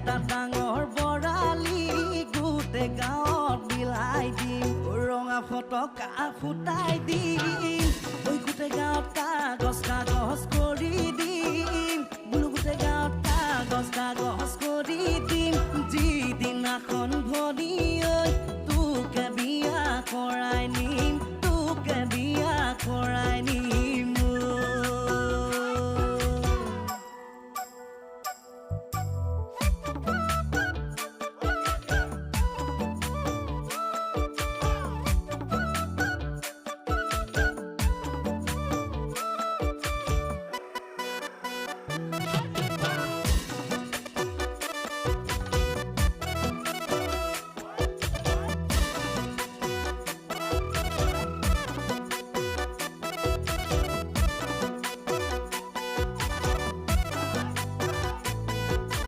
এটা ডাঙৰ বৰালি গোটেই গাঁৱত বিলাই দিম ৰঙা ফটকা ফুটাই দিম ঐ গোটেই গাঁৱত কাগজ কাগজ কৰি দিম বোলো গোটেই গাঁৱত কাগজ কাগজ